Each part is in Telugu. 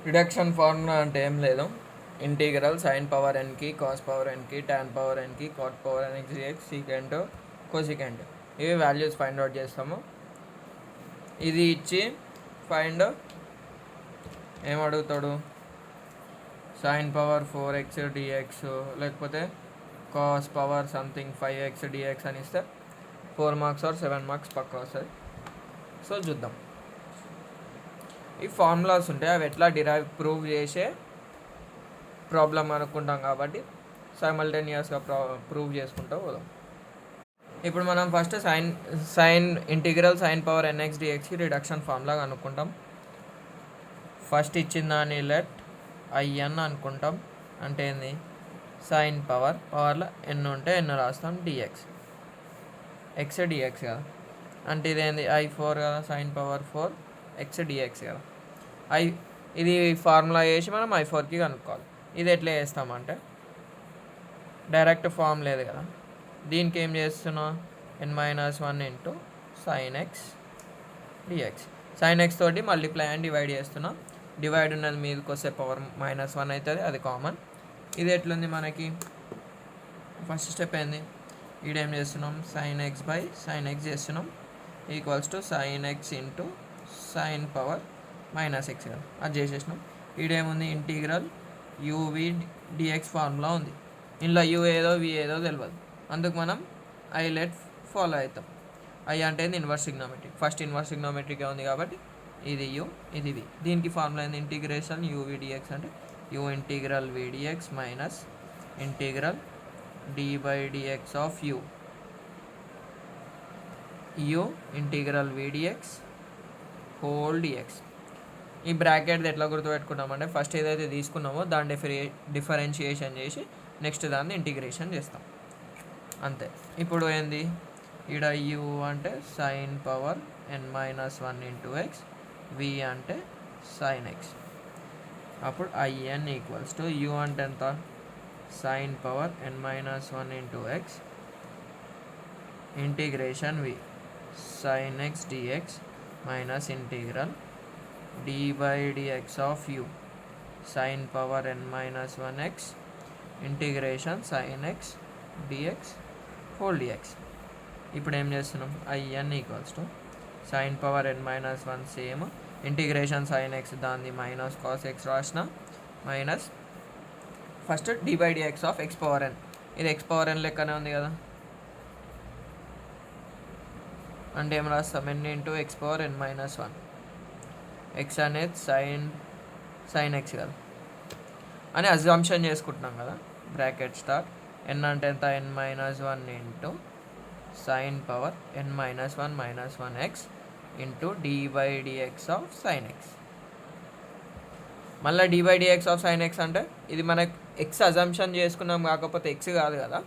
రిడక్షన్ ఫార్ములా అంటే ఏం లేదు, ఇంటిగ్రల్ సైన్ పవర్ ఎన్కి, కాస్ పవర్ ఎన్కి, టాన్ పవర్ ఎన్కి, కాట్ పవర్ ఎన్కి డిఎక్స్, సీకెంట్, కోసికెంట్ ఇవి వాల్యూస్ ఫైండ్ అవుట్ చేస్తాము. ఇది ఇచ్చి ఫైండ్ ఏమడుగుతాడు, సైన్ పవర్ 4x డిఎక్స్ లేకపోతే cos power something 5x dx అని ఇస్తే 4 మార్క్స్ ఆర్ 7 మార్క్స్ పక్కా వస్తుంది. సో చూద్దాం. ఈ ఫార్ములాస్ ఉంటాయి, అవి ఎట్లా ప్రూవ్ చేసే ప్రాబ్లం అనుకుంటాం కాబట్టి సైమల్టేనియస్గా ప్రూవ్ చేసుకుంటూ పోదాం. ఇప్పుడు మనం first integral sine power nx డిఎక్స్కి రిడక్షన్ ఫార్ములా అనుకుంటాం. ఫస్ట్ ఇచ్చిన దాన్ని లెట్ ఐఎన్ అనుకుంటాం. అంటే ఏంది, సైన్ పవర్లో ఎన్ ఉంటే ఎన్ రాస్తాం, డిఎక్స్ ఎక్స్ డిఎక్స్ కదా. అంటే ఇదేంది I4 కదా, సైన్ పవర్ 4 ఎక్స్ డిఎక్స్ కదా. ఇది ఫార్ములా వేసి మనం I4కి కనుక్కోవాలి. ఇది ఎట్లా చేస్తామంటే డైరెక్ట్ ఫామ్ లేదు కదా, దీనికి ఏం చేస్తున్నా, n-1 into sine x dx. Sine x తోటి మల్టిప్లై అండ్ డివైడ్ చేస్తున్నా. డివైడ్ ఉన్నది మీదకి వస్తే పవర్ -1 అవుతుంది, అది కామన్. ఇది ఎట్లుంది మనకి, ఫస్ట్ స్టెప్ ఏంది, ఈడేం చేస్తున్నాం, sine x by sine x చేస్తున్నాం equals to sine x into sine power -x కదా, అది చేసేసినాం. ఈడేముంది, ఇంటీగ్రల్ యూవి డిఎక్స్ ఫార్ములా ఉంది. ఇందులో యూ ఏదో వి ఏదో తెలియదు, అందుకు మనం ఐలెట్ ఫాలో అవుతాం. ఐ అంటే inverse trigonometric, first inverse trigonometric ఉంది కాబట్టి ఇది యూ ఇది వి. దీనికి ఫార్ములా ఏంది, ఇంటిగ్రేషన్ యూవి డిఎక్స్ అంటే u integral v dx minus integral d by dx of u integral v dx whole dx. ఈ బ్రాకెట్ ఎట్లా గుర్తుపెట్టుకున్నామంటే ఫస్ట్ ఏదైతే తీసుకున్నామో దాన్ని డిఫరెన్షియేషన్ చేసి నెక్స్ట్ దాన్ని ఇంటిగ్రేషన్ చేస్తాం, అంతే. ఇప్పుడు ఏంది, ఈడ యూ అంటే sine power n-1 into x, v అంటే సైన్ ఎక్స్. అప్పుడు ఐఎన్ ఈక్వల్స్ టు యూ అంటే ఎంత, sine power n-1 into x integration v sine x dx minus integral d by dx of u sine power n-1 x integration sine x dx whole dx. ఇప్పుడు ఏం చేస్తున్నాం, IN equals to sine power n-1 same integration sine x దాన్ని మైనస్ కాస్ ఎక్స్ రాసిన minus first d by dx of x power ఎన్. ఇది ఎక్స్ పవర్ ఎన్ లెక్కనే ఉంది కదా, అంటే ఏం రాస్తాం, n into x power n-1. X అనేది సైన్ ఎక్స్ కదా అని అజంప్షన్ చేసుకుంటున్నాం కదా. బ్రాకెట్ స్టార్ట్, ఎన్ అంటే ఎంత, n-1 into sine power n-1 x into d by dx of sine x. మళ్ళీ d by dx of sine x అంటే ఇది మనకు ఎక్స్ అజంప్షన్ చేసుకున్నాం కాకపోతే ఎక్స్ కాదు కదా,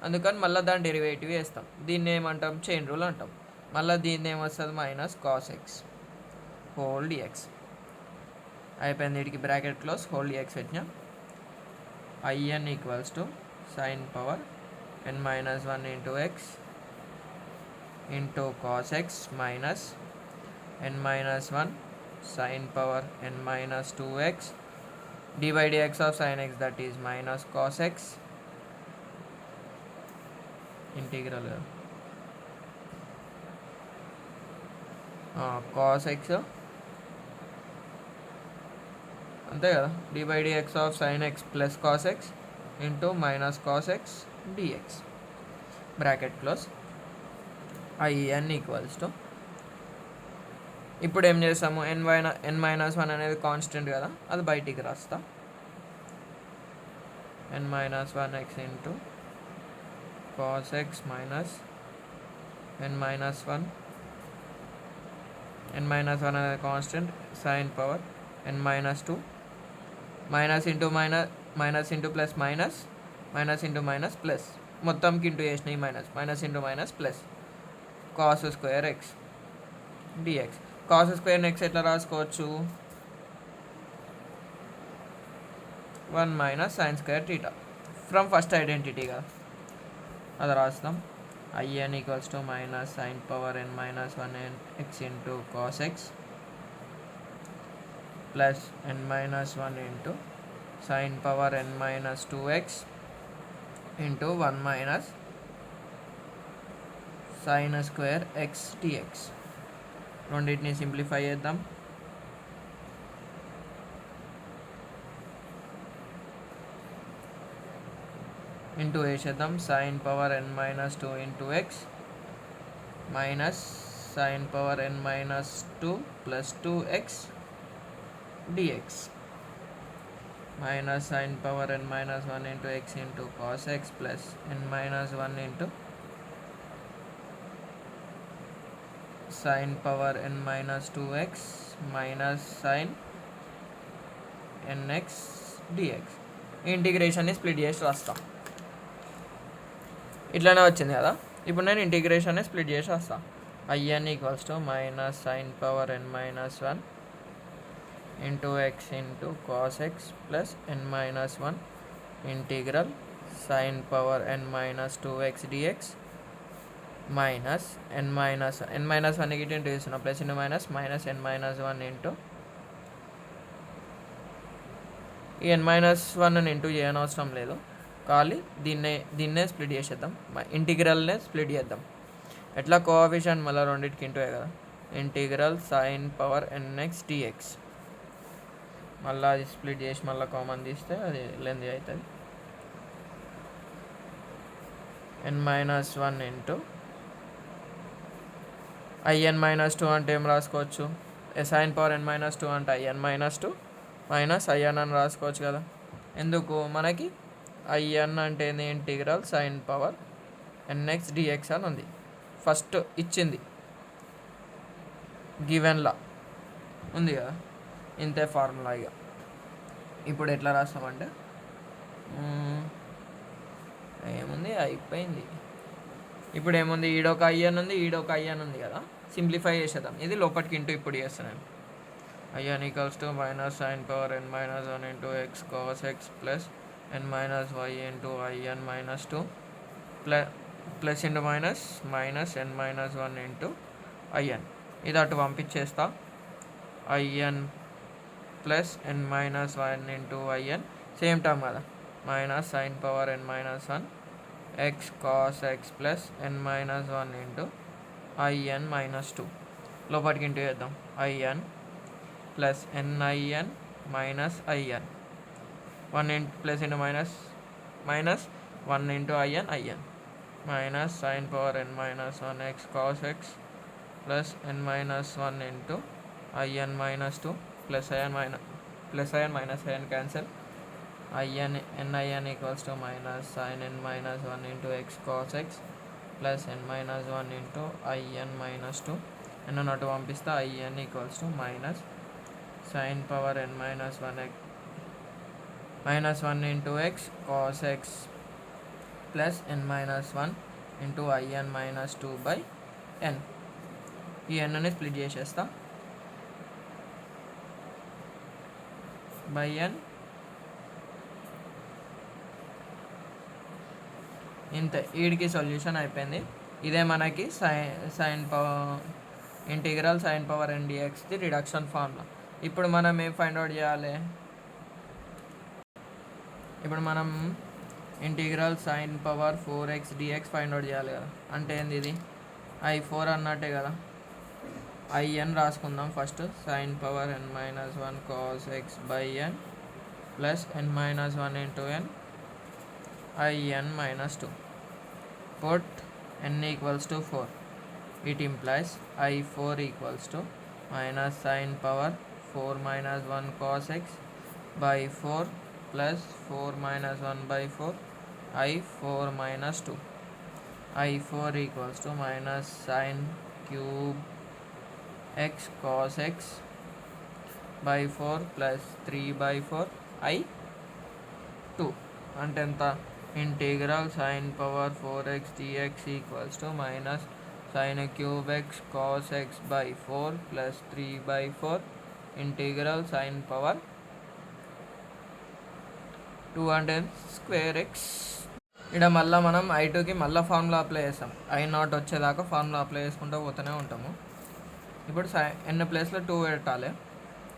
అందుకని మళ్ళీ దాని డెరివేటివ్ వేస్తాం. దీన్ని ఏమంటాం, చైన్ రూల్ అంటాం. మళ్ళీ దీన్ని ఏమొస్తుంది, minus cos x whole dx. అయిపోయింది, వీటికి బ్రాకెట్ క్లోజ్, హోల్ డిఎక్స్ పెట్టినాం. I n equals to sine power n-1 into x into cos x minus n-1 sin power n-2x d by dx of sin x, that is minus cos x integral cos x అంతే కదా, d by dx of sin x plus cos x into minus cos x dx. Bracket close, IN equals to, ఇప్పుడు ఏం చేస్తాము, n-1 అనేది కాన్స్టెంట్ కదా, అది బయటికి రాస్తా. n-1x into cos x minus n-1 అనేది constant, sine power n-2 minus into plus minus into minus plus, మొత్తంకి ఇంటూ చేసిన ఈ minus into minus plus cos square x dx. Cos square x ఎట్లా రాసుకోవచ్చు, 1 minus sine square theta from first identity కదా, అది రాస్తాం. IN equals to minus sine power n-1 x into cos x plus n minus 1 into sine power n minus 2x into 1 minus sine square x dx. రెండింటిని సింప్లిఫై చేద్దాం. ఇంటూ వేసేద్దాం. Sine power n minus 2 into x minus sine power n minus 2 plus 2x dx minus sine power n minus 1 into x into cos x plus n minus 1 into sine power n minus 2x minus sine nx dx. ఇంటిగ్రేషన్ని స్ప్లిట్ చేసి రాస్తాం. ఇట్లానే వచ్చింది కదా. ఇప్పుడు నేను ఇంటిగ్రేషన్ని స్ప్లిట్ చేసి వస్తాను. IN equals to minus sine power n minus 1 into x into cos x plus n minus 1 integral sine power n minus 2x dx minus n minus 1 కి ఇంటూ చేస్తున్నాం. Plus into minus minus n minus 1 into ఈ n మైనస్ 1 ఇంటూ చేయనవసరం లేదు. ఖాళీ దీన్నే స్ప్లిట్ చేసేద్దాం. ఇంటిగ్రల్నే స్ప్లిట్ చేద్దాం. ఎట్లా కోఎఫిషియంట్ మళ్ళీ రెండింటికి ఇంటూ కదా. Integral sine power nx dx మళ్ళీ అది స్ప్లిట్ చేసి మళ్ళీ కామన్ తీస్తే అది లెంత్ అవుతుంది. n minus 1 into IN minus 2 అంటే ఏం రాసుకోవచ్చు. సైన్ పవర్ n మైనస్ 2 అంటే ఐఎన్ మైనస్ 2 మైనస్ ఐఎన్ అని రాసుకోవచ్చు కదా. ఎందుకు మనకి ఐఎన్ అంటే integral sine power nx dx అని ఉంది. ఫస్ట్ ఇచ్చింది గివెన్లా ఉంది కదా. ఇంతే ఫార్ములా. ఇక ఇప్పుడు ఎట్లా రాస్తామంటే ఏముంది అయిపోయింది. ఇప్పుడు ఏముంది ఈడొక ఐఎన్ ఉంది ఈడొక ఐఎన్ ఉంది కదా. సింప్లిఫై చేసేద్దాం. ఇది లోపలికి ఇంటూ ఇప్పుడు చేస్తున్నాను. IN equals to minus sine power n minus 1 into x cos x plus n minus y into IN minus 2 plus into minus minus n minus 1 into IN. ఇది అటు పంపించేస్తా. IN plus n minus 1 into IN same term కదా. Minus sine power n minus 1 x cos x plus n minus 1 into IN minus 2 లోపలికి ఇంటూ చేద్దాం. IN plus n I n minus I n 1 into plus into minus minus 1 into IN minus sine power n minus 1 x cos x plus n minus 1 into IN minus 2 plus I n minus I n cancel. I n n I n equals to minus sine n minus 1 into x cos x plus n minus 1 into IN minus 2 n అటు పంపిస్తే I n equals to minus sine power n minus 1 into x cos x plus n minus 1 into IN minus 2 by n. ఈ ఎన్ని స్ప్లిట్ చేసేస్తా. బై n ఇంతే. వీడికి సొల్యూషన్ అయిపోయింది. ఇదే మనకి sine power integral sine power n dxది రిడక్షన్ ఫార్ములా. ఇప్పుడు మనం ఏం ఫైండ్ అవుట్ చేయాలి. ఇప్పుడు మనం integral sine power 4x dx find out చేయాలి కదా. అంటే ఏంది ఇది i4 అన్నట్టే కదా. ఐఎన్ రాసుకుందాం first. Sine power n minus 1 cos x by n plus n minus 1 into n IN minus 2. Put n equals to 4. It implies I4 equals to minus sin power 4 minus 1 cos x by 4 plus 4 minus 1 by 4 I4 minus 2. I4 equals to minus sin cube x cos x by 4 plus 3 by 4 I2. అంటే ఎంత integral sine power 4x dx equals to minus sign cube x cos x by 4 plus 3 by 4 integral sine power 2 square X. ఇక్కడ మళ్ళీ మనం I2కి మళ్ళీ ఫార్ములా అప్లై చేస్తాం. I0 వచ్చేదాకా ఫార్ములా అప్లై చేసుకుంటూ పోతూనే ఉంటాము. ఇప్పుడు n ప్లేస్లో 2 పెట్టాలి.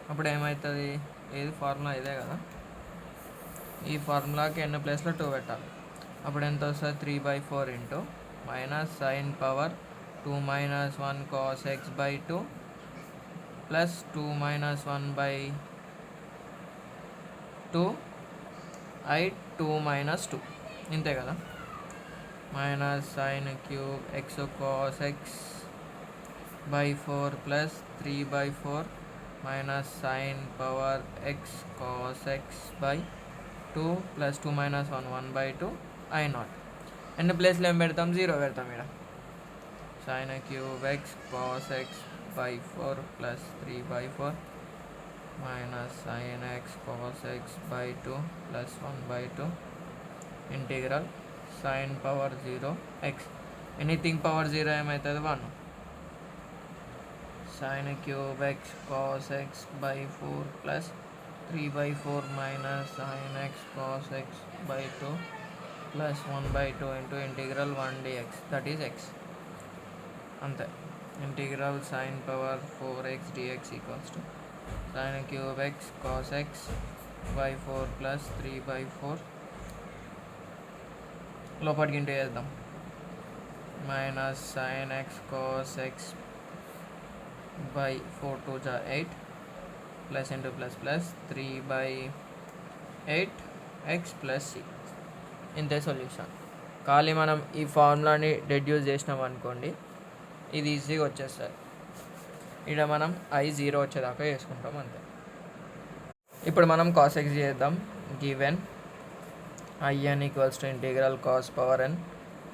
అప్పుడు ఏమవుతుంది, ఏది ఫార్ములా ఇదే కదా, ఈ ఫార్ములాకి ఎన్ని ప్లేస్లో 2 పెట్టాలి. అప్పుడు ఎంత వస్తుంది, 3/4 into minus sine power 2 - 1 cos x/2 plus 2 - 1/2 i2 - 2 ఇంతే కదా, minus sign cube x cos x/4 plus 3/4 minus sine power X cos x/2 plus 2 - 1 1/2 i0. ఎన్ని ప్లేస్లో ఏం పెడతాం, 0 పెడతాం ఇక్కడ. Sine cube x cos x/4 plus 3/4 minus sine x cos x/2 plus 1/2 integral sine power 0 x. Anything power 0 ఏమవుతుంది, 1. Sine cube x cos x/4 plus 3/4 minus sine x cos x/2 plus 1/2 into integral 1 dx, that is x. అంతే. Integral sine power 4x dx equals to sine cube x cos x/4 plus 3/4 లోపలికి ఇంటూ చేద్దాం, minus sine x cos x/4 2 8 plus into plus plus 3/8 x plus C. ఇంతే సొల్యూషన్. ఖాళీ మనం ఈ ఫార్ములాని డెడ్యూస్ చేసినాం అనుకోండి, ఇది ఈజీగా వచ్చేస్తుంది. ఇక్కడ మనం i0 వచ్చేదాకా చేసుకుంటాం అంతే. ఇప్పుడు మనం కాస్ ఎక్స్ చేద్దాం. Given in equals to integral cos power n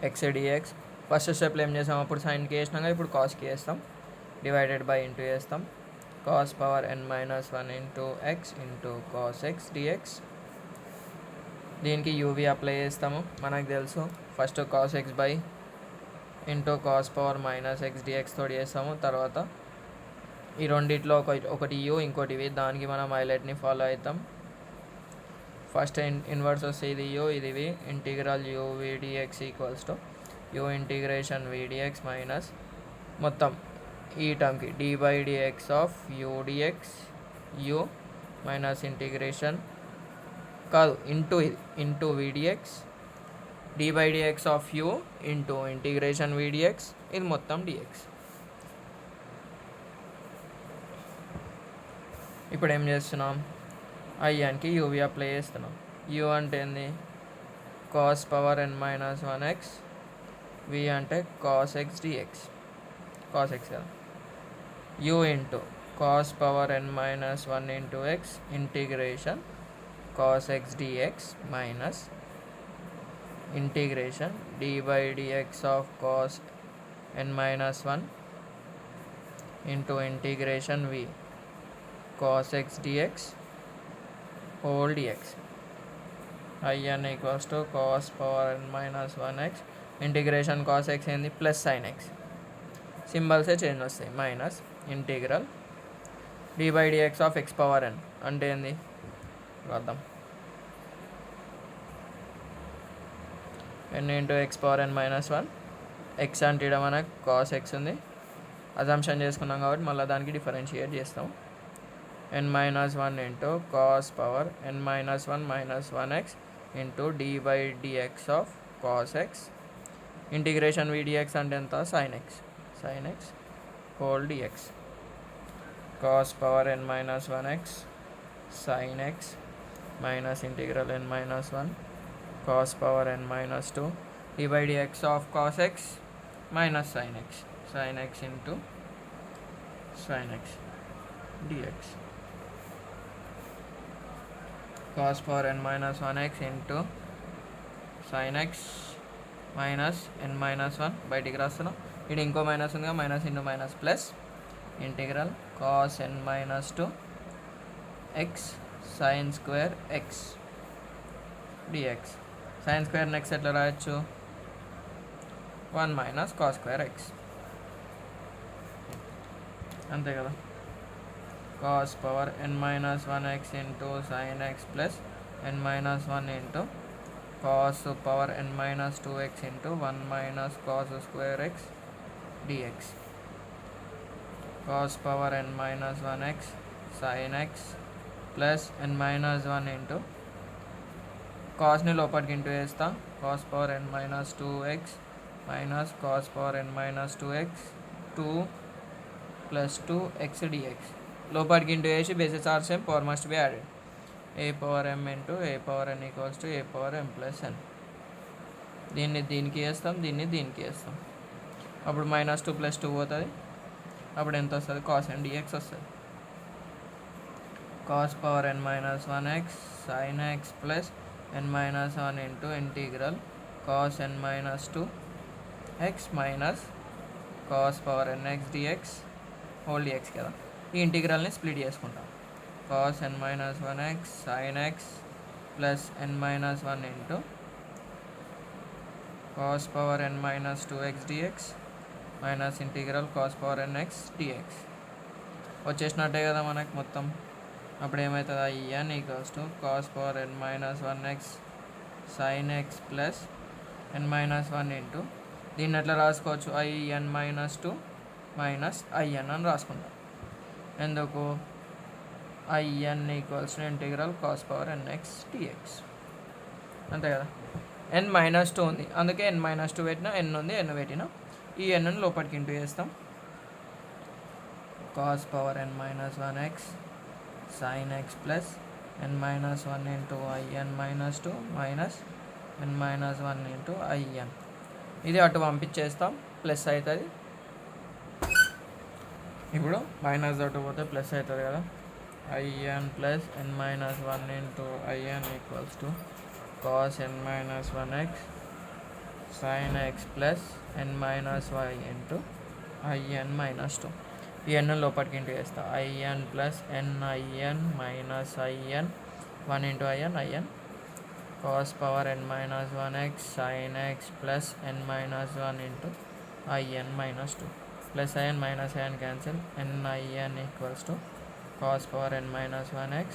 x dx. First స్టెప్లో ఏం చేసాం, అప్పుడు సైన్కి వేసినాక ఇప్పుడు కాస్కి వేస్తాం, డివైడెడ్ బై ఇంటూ చేస్తాం. Cos power n - 1 into x into cos x dx. దీనికి యూవీ అప్లై చేస్తాము, మనకు తెలుసు. First cos x by into cos power minus x dx తోటి చేస్తాము. తర్వాత ఈ రెండిట్లో ఒకటి యూ ఇంకోటి వి, దానికి మనం హైలైట్ని ఫాలో అవుతాం. ఫస్ట్ ఇన్వర్స్ వస్తే ఇది యూ, ఇది v. Integral u v dx equals to u integration v dx minus మొత్తం ఈ టర్మ్కి d/dx of u dx u minus integration కాదు ఇంటూ ఇది into v dx d/dx of u into integration v dx, ఇది మొత్తం డిఎక్స్. ఇప్పుడు ఏం చేస్తున్నాం, ఐఎన్కి యూవి అప్లై చేస్తున్నాం. యూ అంటే ఏంది, cos power n - 1 x, v అంటే cos x dx, cos X కదా, u into cos power n - 1 into x integration cos x dx minus integration d/dx of cos n - 1 into integration v cos x dx whole dx. in equals to cos power n - 1 x integration cos x ఏంది, ప్లస్ సైన్ ఎక్స్, సింబల్సే చేంజ్ వస్తాయి, minus integral d/dx of x power n అంటే ఏంది రాద్దాం, n into x power n - 1. X అంటే ఇక్కడ మనకు కాస్ ఎక్స్ ఉంది, అజంప్షన్ చేసుకున్నాం కాబట్టి మళ్ళీ దానికి డిఫరెన్షియేట్ చేస్తాం. n - 1 into cos power n - 1 minus 1 x into d/dx of cos x integration v dx అంటే ఎంత, sine x, sine x whole dx. Cos power n - 1 x sine x minus integral n - 1 cos power n - 2 d/dx of cos x minus sine x, sine x into sine x dx. Cos power n - 1 x into sine x minus n - 1 బయటికి రాస్తున్నాం. ఇది ఇంకో మైనస్ ఉందిగా, minus into minus plus integral cos n - 2 x sine square x dx. Sine square x ఎట్లా రాయొచ్చు, 1 మైనస్ కాస్ స్క్వేర్ ఎక్స్, అంతే కదా. Cos power n - 1 x into sine x plus n - 1 into cos power n - 2 x into 1 minus cos square x dx. Cos power n - 1 x sin x plus n minus 1 into కాస్ని లోపలికి ఇంటూ వేస్తా cos power n minus 2x minus cos power n minus 2x 2 plus 2x dx లోపలికి ఇంటూ వేసి bases are same power must be added a power m into a power n equals to a power m plus n. దీన్ని దీనికి వేస్తాం, దీన్ని దీనికి వేస్తాం. అప్పుడు మైనస్ 2 ప్లస్ 2 పోతుంది. అప్పుడు ఎంత వస్తుంది? కాస్ n dx వస్తుంది. Cos power n minus 1x sin x plus n minus 1 into integral cos n minus 2x minus cos power nx dx whole dx కదా. ఈ ఇంటీగ్రల్ని స్ప్లిట్ చేసుకుంటాం. Cos n minus 1x sin x plus n minus 1 into cos power n minus 2x dx minus integral cos power nx dx వచ్చేసినట్టే కదా మనకు మొత్తం. అప్పుడు ఏమవుతుంది? IN equals to cos power n minus 1x sin x plus n minus 1 into దీన్ని ఎట్లా రాసుకోవచ్చు? ఐఎన్ మైనస్ 2 మైనస్ ఐఎన్ అని రాసుకుంటాం. ఎందుకు? IN equals to integral cos power nx dx అంతే కదా. n మైనస్ 2 ఉంది, అందుకే n మైనస్ 2 పెట్టినా, n ఉంది, n పెట్టినా ఈ nని లోపలికి ఇంటూ చేస్తాం. Cos power n minus 1x sin x plus n minus 1 into IN minus 2 minus n minus 1 into IN. ఇది అటు పంపించేస్తాం, ప్లస్ అవుతుంది. ఇప్పుడు మైనస్ అటు పోతే ప్లస్ అవుతుంది కదా. I n plus n minus 1 into I n equals to cos n minus 1x sin x plus n minus y into IN minus 2. ఈ n లోపలికి ఇంటూ చేస్తా. I n plus n I n minus I n 1 into I n cos power n minus 1x sin x plus n minus 1 into IN minus 2 plus I n minus I n cancel. N I n equals to cos power n minus 1x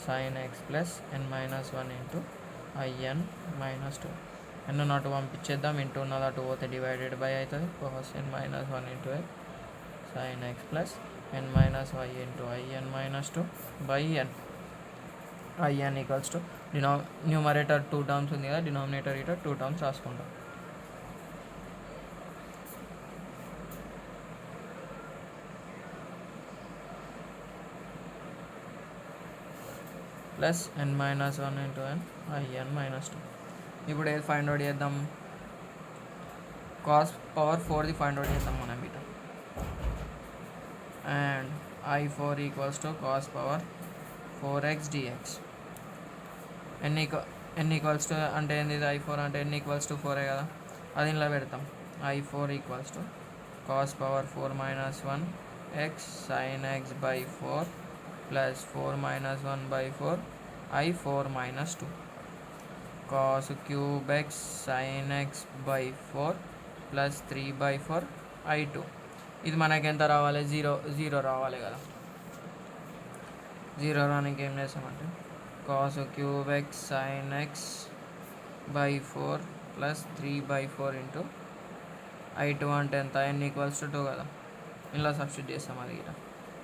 sin x plus n minus 1 into IN minus 2. n నాటు పంపించేద్దాం. ఇంటూ ఉన్నది అటు పోతే డివైడెడ్ బై అవుతుంది. Cos n minus 1 into sin x plus n minus y into IN minus 2 by n. IN equals to numerator 2 terms ఉంది కదా, డినామినేటర్ ఇట 2 టర్మ్స్ రాసుకుంటాం. Plus n minus 1 into n IN minus 2. ఇప్పుడు ఏది ఫైండ్ అవుట్ చేద్దాం? కాస్ పవర్ 4ది ఫైండ్ అవుట్ చేద్దాం మనం ఇట. And I4 equals to cos power 4x dx. n equals to అంటే ఏంది? I4 అంటే n ఈక్వల్స్ టు 4 కదా, అది ఇలా పెడతాం. I4 equals to cos power 4 minus 1 x sin x by 4 plus 4 minus 1 by 4 I4 minus 2 cos cube x sin x by 4 plus 3 by 4 I2. ఇది మనకి ఎంత రావాలి? 0 రావాలి కదా. 0 రానికి ఏం చేస్తామంటే cos cube x sin x by 4 plus 3 by 4 into I2 అంటే ఎంత? n ఈక్వల్స్ టు 2 కదా, ఇలా సబ్స్టిట్యూట్ చేస్తాం. అది ఇక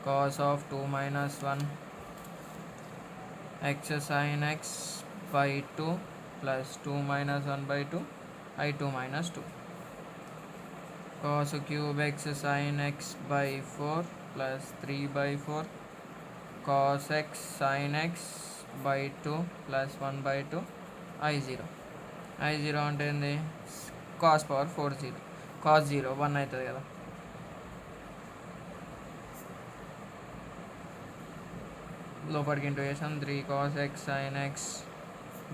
cos of 2 minus 1 x sin x by 2 plus 2 minus 1 by 2 I2 minus 2 cos cube x sin x by 4 plus 3 by 4 cos x sin x by 2 plus 1 by 2 I0 అంటే ఏంది? cos పవర్ 4 0 cos 0 1 అవుతుంది కదా. లోపలికి ఇంటూ చేసాం. 3 cos x sin x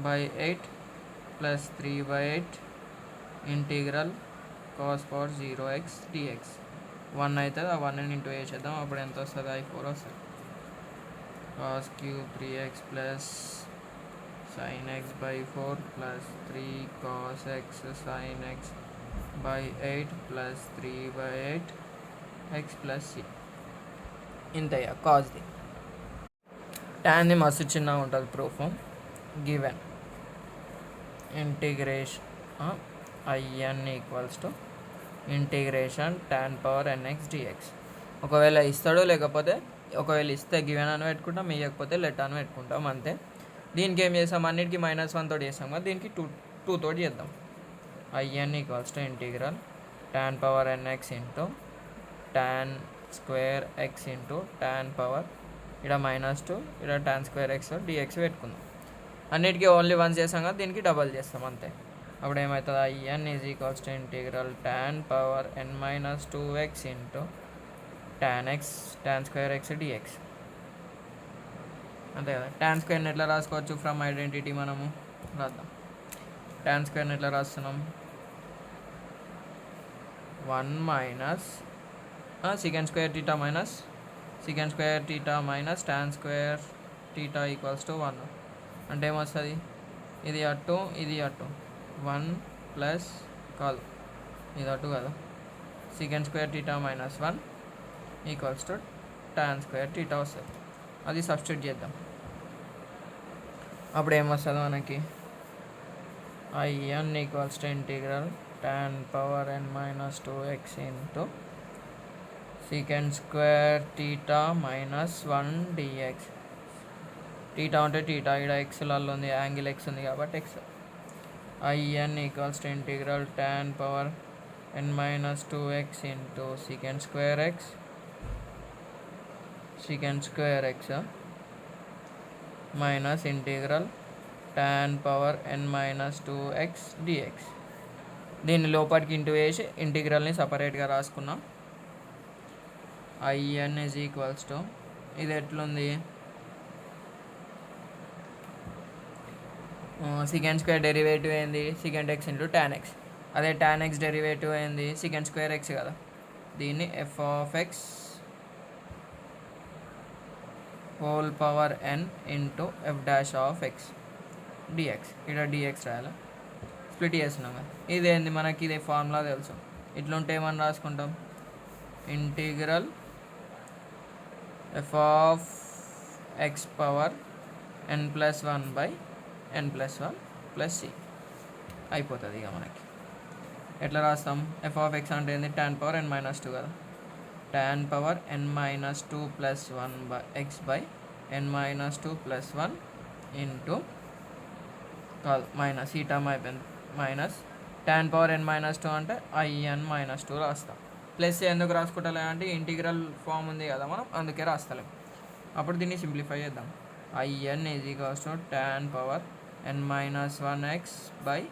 by 8 plus 3 by 8 integral cos power 0x dx 1 అవుతుంది. ఆ 1 ఇంటూ చేసేద్దాం. అప్పుడు ఎంత వస్తుంది? I4 వస్తుంది. cos cube 3x plus sin x by 4 plus 3 cos x sin x by 8 plus 3 by 8 x plus c. ఇంతయ్యా కాస్ది. ట్యాన్ది మస్తు చిన్నగా ఉంటుంది proof. Given integration IN equals to integration tan power NX dx. ఒకవేళ ఇస్తాడు, లేకపోతే ఒకవేళ ఇస్తే గివెన్ అని పెట్టుకుంటాం, ఇవ్వకపోతే లెట్ అని పెట్టుకుంటాం అంతే. దీనికి ఏం చేస్తాం, అన్నిటికీ -1 తోటి చేస్తాం కదా, దీనికి 2 తోటి చేద్దాం. IN = integral tan power nx into tan square x into tan power ఇక్కడ -2 ఇక్కడ tan స్క్వేర్ x dx పెట్టుకుందాం. అన్నిటికీ ఓన్లీ 1 చేసాం కదా, దీనికి డబల్ చేస్తాం అంతే. అప్పుడు ఏమవుతుంది, IN = integral tan power n-2x into tan square x dx అంతే కదా. tan స్క్వేర్ని ఎట్లా రాసుకోవచ్చు, ఫ్రమ్ ఐడెంటిటీ మనము రాద్దాం. tan స్క్వేర్ని ఎట్లా రాస్తున్నాం, 1 - secant square theta minus secant square theta minus tan square theta = 1 అంటే ఏమొస్తుంది, ఇది అటు ఇది అటు 1 ప్లస్ కాదు ఇది అటు కదా, secant square theta minus 1 = tan square theta వస్తుంది. అది సబ్స్టిట్యూట్ చేద్దాం. అప్పుడు ఏమొస్తుంది మనకి, IN = integral tan power n-2x into secant square theta minus 1 dx. Theta అంటే టీటా, ఇక్కడ ఎక్స్లలో ఉంది, యాంగిల్ ఎక్స్ ఉంది కాబట్టి X. IN = integral tan power n-2x into secant square x minus integral tan power n-2x dx. దీన్ని లోపలికి ఇంటూ వేసి ఇంటిగ్రల్ని సపరేట్గా రాసుకున్నాం. IN = ఇది ఎట్లుంది, secant స్క్వేర్ డెరివేటివ్ ఏంది, secant x into tan x. అదే tan x డెరివేటివ్ ఏంది, secant స్క్వేర్ x కదా. దీన్ని f(x) whole power n into f'(x) dx. ఇక్కడ dx రాయాలి, స్ప్లిట్ చేస్తున్నాం కదా. ఇదేంది మనకి, ఇదే ఫార్ములా తెలుసు. ఇట్లుంటే ఏమని రాసుకుంటాం, integral f(x power n+1/n+1 c) అయిపోతుంది. ఇక మనకి ఎట్లా రాస్తాం, f(x) అంటే ఏంది, tan పవర్ n-2 కదా, tan power n-2 + 1x/n-2 + 1 into కాదు మైనస్, ఈ టర్మ్ అయిపోయింది, మైనస్ tan పవర్ n-2 అంటే IN-2 రాస్తాం. ప్లస్ ఎందుకు రాసుకుంటలే అంటే ఇంటిగ్రల్ ఫామ్ ఉంది కదా మనం, అందుకే రాస్తలేం. అప్పుడు దీన్ని సింప్లిఫై చేద్దాం. IN = tan power n-1x/n-1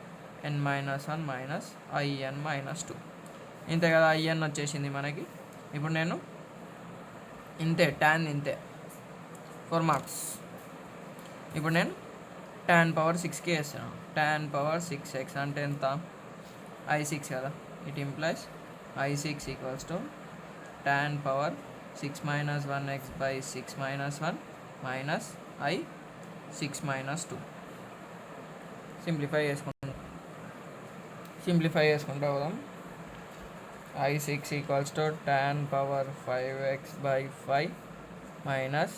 minus IN-2 ఇంతే కదా. IN వచ్చేసింది మనకి. ఇప్పుడు నేను ఇంతే tan ఇంతే 4 మార్క్స్. ఇప్పుడు నేను tan పవర్ 6కి వేస్తాను. tan పవర్ 6x అంటే ఎంత, I6 కదా. ఇట్ ఇంప్లైస్ I6 = tan పవర్ 6 - 1x/6 - 1 మైనస్ I6 - 2. సింప్లిఫై చేసుకుంటూ పోదాం. I6 = tan పవర్ 5x/5 మైనస్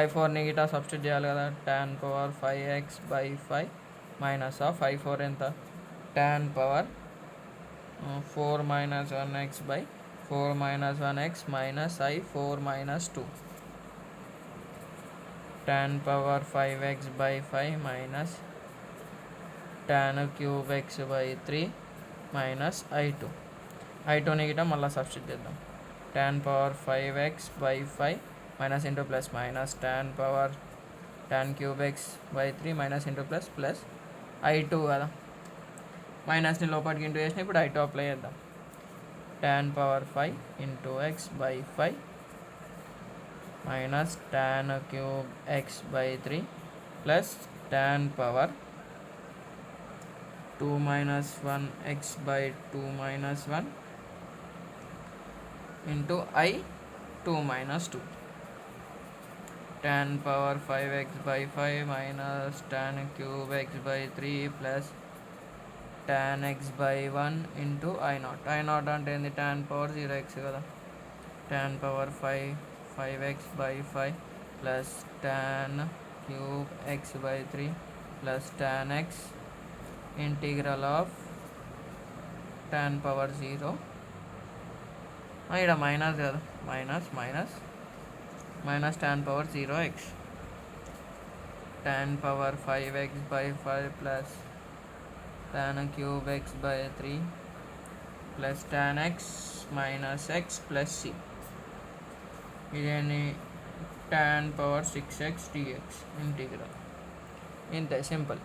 I4ని గిటా సబ్స్టిట్యూట్ చేయాలి కదా. tan పవర్ 5x/5 మైనస్ I4 ఎంత, tan పవర్ 4 - 1x/4 - 1x minus I4 - 2. tan పవర్ 5x/5 minus tan³ x/3 minus I2ని గిట మళ్ళీ సబ్స్టిట్యూట్ చేద్దాం. tan పవర్ 5x/5 minus into plus minus tan³ x/3 minus into plus I2 కదా. మైనస్ని లోపలికి ఇంటూ చేసిన, ఇప్పుడు I2 అప్లై చేద్దాం. tan power 5 × x/5 minus tan³ x/3 plus tan power 2 - 1x/2 - 1 into I2 - 2. tan పవర్ 5x/5 minus tan³ x/3 plus tan x/1 into I0 అంటే ఏంది, tan పవర్ 0x కదా. tan పవర్ 5x/5 plus tan³ x/3 plus tan x integral of tan power 0 ఇక్కడ మైనస్ కదా, minus minus tan power 0x, tan power 5x by 5 plus tan cube x by 3 plus tan x minus x plus c. ఇదేని tan power 6x dx integral ఇంతే సింపుల్.